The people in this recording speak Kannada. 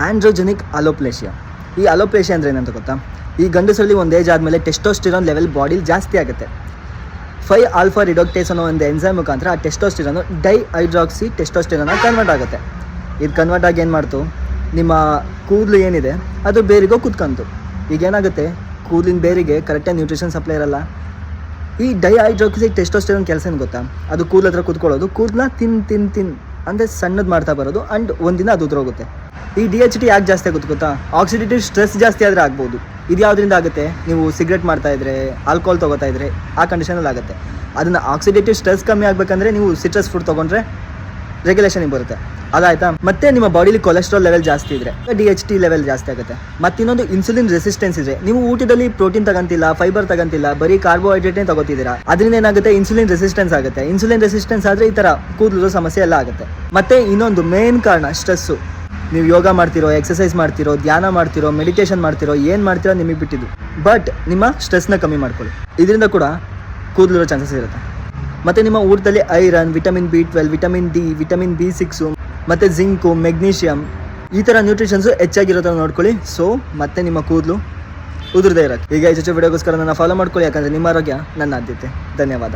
ಆಂಡ್ರೋಜೆನಿಕ್ ಅಲೋಪ್ಲೇಷಿಯಾ. ಈ ಅಲೋಪ್ಲೇಷಿಯಾ ಅಂದರೆ ಏನಂತ ಗೊತ್ತಾ? ಈ ಗಂಡಸರಲ್ಲಿ ಒಂದು ಏಜ್ ಆದಮೇಲೆ ಟೆಸ್ಟೋಸ್ಟಿರಾನ್ ಲೆವೆಲ್ ಬಾಡಿಲಿ ಜಾಸ್ತಿ ಆಗುತ್ತೆ. 5-ಆಲ್ಫಾ ರಿಡೋಕ್ಟೇಸ್ ಅನ್ನೋ ಒಂದು ಎನ್ಸೈಮ್ ಮುಖಾಂತರ ಆ ಟೆಸ್ಟೋಸ್ಟಿರಾನು ಡೈಹೈಡ್ರಾಕ್ಸಿ ಟೆಸ್ಟೋಸ್ಟಿರಾನ್ ಕನ್ವರ್ಟ್ ಆಗುತ್ತೆ. ಇದು ಕನ್ವರ್ಟ್ ಆಗಿ ಏನು ಮಾಡ್ತು, ನಿಮ್ಮ ಕೂದಲು ಏನಿದೆ ಅದು ಬೇರಿಗೋ ಕುತ್ಕೊಂತು. ಈಗೇನಾಗುತ್ತೆ, ಕೂದಲಿನ ಬೇರಿಗೆ ಕರೆಕ್ಟಾಗಿ ನ್ಯೂಟ್ರಿಷನ್ ಸಪ್ಲೈ ಇರಲ್ಲ. ಈ ಡೈಹೈಡ್ರಾಕ್ಸಿ ಟೆಸ್ಟೋಸ್ಟಿರಾನ್ ಕೆಲಸ ಏನು ಗೊತ್ತಾ? ಅದು ಕೂದಲ ಹತ್ರ ಕೂತ್ಕೊಳ್ಳೋದು, ಕೂದಲನ್ನ ತಿನ್ ಅಂದರೆ ಸಣ್ಣದು ಮಾಡ್ತಾ ಬರೋದು. ಆ್ಯಂಡ್ ಒಂದಿನ ಅದು ಉದುರೋಗುತ್ತೆ. ಈ DHT ಯಾಕೆ ಜಾಸ್ತಿ ಆಗುತ್ತೆ ಗೊತ್ತಾ? ಆಕ್ಸಿಡೇಟಿವ್ ಸ್ಟ್ರೆಸ್ ಜಾಸ್ತಿ ಆದರೆ ಆಗ್ಬೋದು. ಇದು ಯಾವುದರಿಂದ ಆಗುತ್ತೆ? ನೀವು ಸಿಗರೆಟ್ ಮಾಡ್ತಾ ಇದ್ರೆ, ಆಲ್ಕೋಹಾಲ್ ತೊಗೋತಾ ಇದ್ರೆ ಆ ಕಂಡೀಷನಲ್ಲಿ ಆಗುತ್ತೆ. ಅದನ್ನು ಆಕ್ಸಿಡೇಟಿವ್ ಸ್ಟ್ರೆಸ್ ಕಮ್ಮಿ ಆಗಬೇಕಂದ್ರೆ ನೀವು ಸಿಟ್ರಸ್ ಫುಡ್ ತೊಗೊಂಡ್ರೆ ರೆಗ್ಯುಲೇಷನಿಗೆ ಬರುತ್ತೆ. ಅದಾಯ್ತಾ? ಮತ್ತೆ ನಿಮ್ಮ ಬಾಡಿಲಿ ಕೊಲೆಸ್ಟ್ರಾಲ್ ಲೆವೆಲ್ ಜಾಸ್ತಿ ಇದ್ರೆ DHT ಲೆವೆಲ್ ಜಾಸ್ತಿ ಆಗುತ್ತೆ. ಮತ್ತಿನ್ನೊಂದು ಇನ್ಸುಲಿನ್ ರೆಸಿಸ್ಟೆನ್ಸ್ ಇದೆ. ನೀವು ಊಟದಲ್ಲಿ ಪ್ರೋಟೀನ್ ತಗೊಂತಿಲ್ಲ, ಫೈಬರ್ ತಗೊಂತಿಲ್ಲ, ಬರೀ ಕಾರ್ಬೋಹೈಡ್ರೇಟ್ನೇ ತಗೋತಿದ್ದೀರಾ. ಅದರಿಂದ ಏನಾಗುತ್ತೆ, ಇನ್ಸುಲಿನ್ ರೆಸಿಸ್ಟೆನ್ಸ್ ಆಗುತ್ತೆ. ಇನ್ಸುಲಿನ್ ರೆಸಿಸ್ಟೆನ್ಸ್ ಆದರೆ ಈ ಥರ ಕೂದಲು ಸಮಸ್ಯೆ ಎಲ್ಲ ಆಗುತ್ತೆ. ಮತ್ತೆ ಇನ್ನೊಂದು ಮೇನ್ ಕಾರಣ ಸ್ಟ್ರೆಸ್ಸು. ನೀವು ಯೋಗ ಮಾಡ್ತಿರೋ, ಎಕ್ಸಸೈಸ್ ಮಾಡ್ತಿರೋ, ಧ್ಯಾನ ಮಾಡ್ತಿರೋ, ಮೆಡಿಟೇಷನ್ ಮಾಡ್ತಿರೋ, ಏನು ಮಾಡ್ತಿರೋ ನಿಮಗೆ ಬಿಟ್ಟಿದ್ದು. ಬಟ್ ನಿಮ್ಮ ಸ್ಟ್ರೆಸ್ನ ಕಮ್ಮಿ ಮಾಡ್ಕೊಳ್ಳಿ. ಇದರಿಂದ ಕೂಡ ಕೂದಲಿರೋ ಚಾನ್ಸಸ್ ಇರುತ್ತೆ. ಮತ್ತು ನಿಮ್ಮ ಊಟದಲ್ಲಿ iron, vitamin B12, vitamin D, vitamin B6 ಮತ್ತು ಜಿಂಕು, ಮೆಗ್ನೀಷಿಯಮ್ ಈ ಥರ ನ್ಯೂಟ್ರಿಷನ್ಸು ಹೆಚ್ಚಾಗಿರೋದನ್ನು ನೋಡ್ಕೊಳ್ಳಿ. ಸೊ ಮತ್ತೆ ನಿಮ್ಮ ಕೂದಲು ಉದುರದೇ ಇರೋಕ್ಕೆ. ಈಗ ಹೆಚ್ಚು ವಿಡಿಯೋಗೋಸ್ಕರ ನನ್ನ ಫಾಲೋ ಮಾಡ್ಕೊಳ್ಳಿ, ಯಾಕಂದರೆ ನಿಮ್ಮ ಆರೋಗ್ಯ ನನ್ನ ಆದ್ಯತೆ. ಧನ್ಯವಾದ.